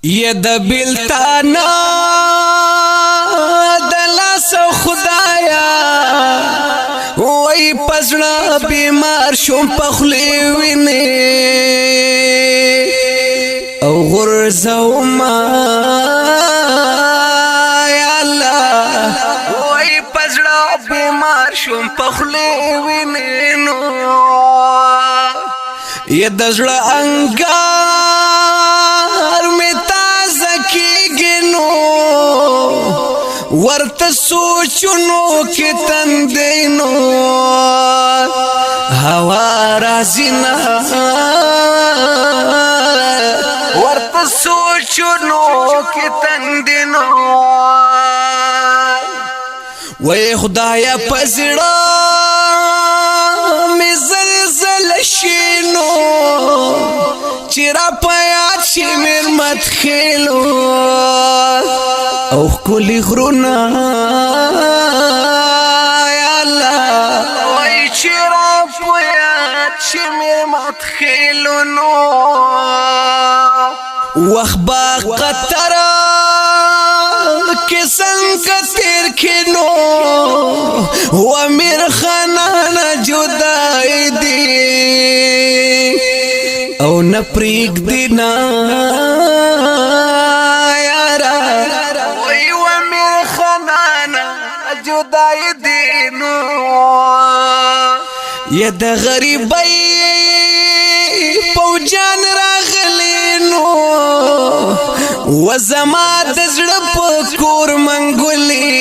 یہ د بلتانا دلاس خدایا وای پزړه بیمار شوم پخلی ویني او غرزو ما یا الله وای پزړه بیمار شوم پخلی ویني نو یہ د زړه انګار می تازه کیږي نو ورته سوچونو کې تندینو هوا راځي نه ورته سوچونو کې تندینو وای خدایا پزړه می زلزل شینو چیرې پیات شي مر مت خېلو او کلی غرونا یا الله وای چیرې پیات شي مر مت خېلو نو وخبا قطر کې څنګه تیر کینو و امیر خانان جدای دی او نپریک دینا یارا وی و امیر خانان جدای دینو یا د غریبی پوجان راغلینو و زما د زړه په کور منګولي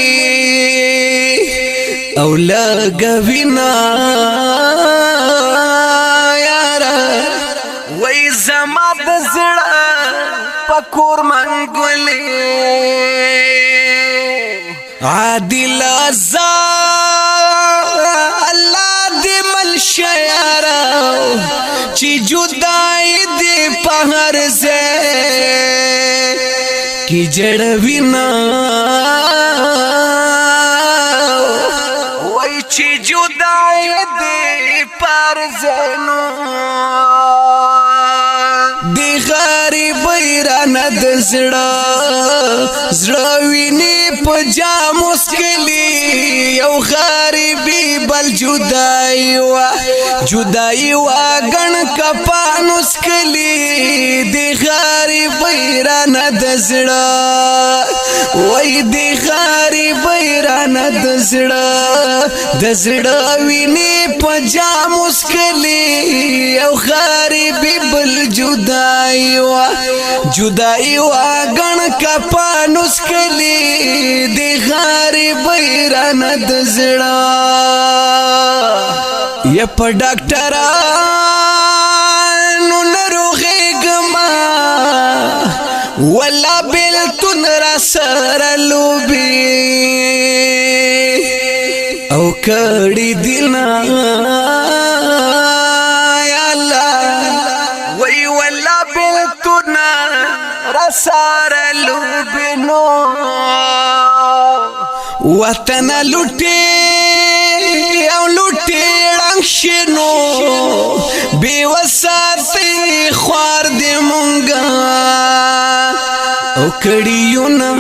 او لګوینا یارا وای زما د زړه په کور منګولي عادل ازا الله دې ملشیارا چې جدای دې په هر ځای کی جړوینا وای چې جدای دې پر زنو دی غریب ایران د زړه ویني په جام مسکلی یو غریبی بل جدای وا غن کپانو سکلی دی غریب ایران د زړه وای دی غریب ایران د زړه ویني په جام مسکلی یو غریبی بل جدای وا غن کپانو سکلی دی غریب ایران د زړه یا په ډاکټرانو نروغېږما ولا بیلتون را سره لوبي او کړي دینا یا الله وای ولا بیلتون را سره لوبي نو وطن لوټي او لوټي شنو بی وساتي خوار دې مونږه او کړيو نه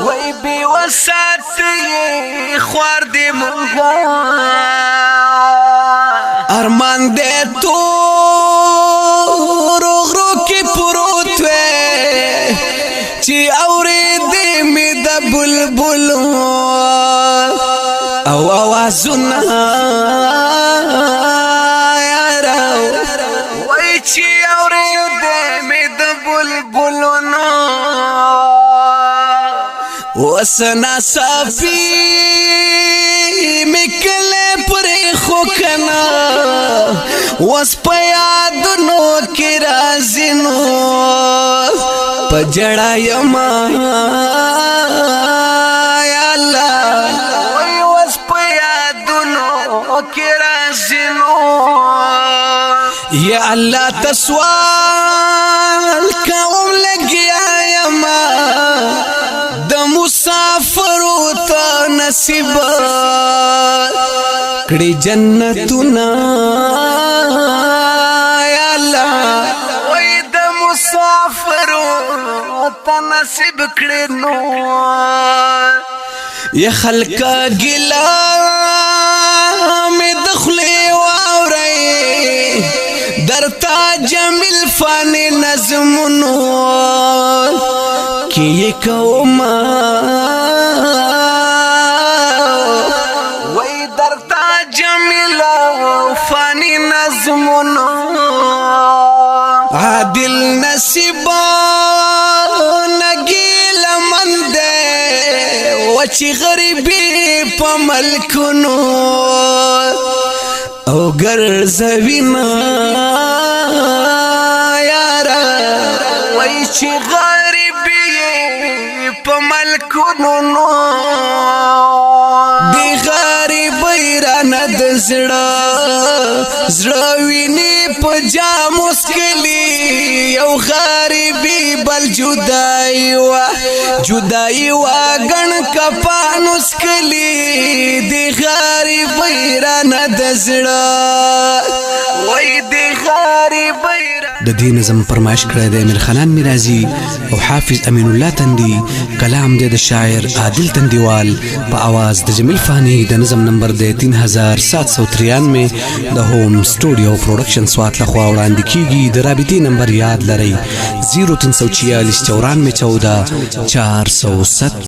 وای بی وساتي خوار دې مونږه ارمان دې تو روغرو کې پروت وې چې اورې دې مې د بلبلو او آوازونه یارا وای چې اورېدې مې د بلبلونو وسنا صافي مې کله پرې خو کنه وس په یادونو کې راځي نو په جړا یما یا الله یا الله تسوال کوم لګیا یما د مسافر ته نصیب کړي جنتونه یا الله تنصیب کړي نو یا خلق ګلا مې دخلي واوري درتا جمیل فانی نظمونو کی کوما وای درتا جمیل فانی نظمونو عادل نصیبا نگیل مند وچی غریبی پا ملکنو او گرزوینا یارا وی چی غریبی پا ملکنو دی غریبی را ندزڑا زڑوینی پا جاموس کلی یو غریبی بل جدائی و گن کپانوس کلی دی غریبی را ندزڑا وی دی غریبی د دې نظم فرمایش کړی دی امیر خانان میرازي او حافظ امین الله تندي کلام دی د شاعر عادل تندیوال په आवाज د جمیل فانی د نظم نمبر دی 3793 د هوم سټوډیو پروډکشن سوات لخوا وړاندې کیږي د رابطې نمبر یاد لرئ 0346 941407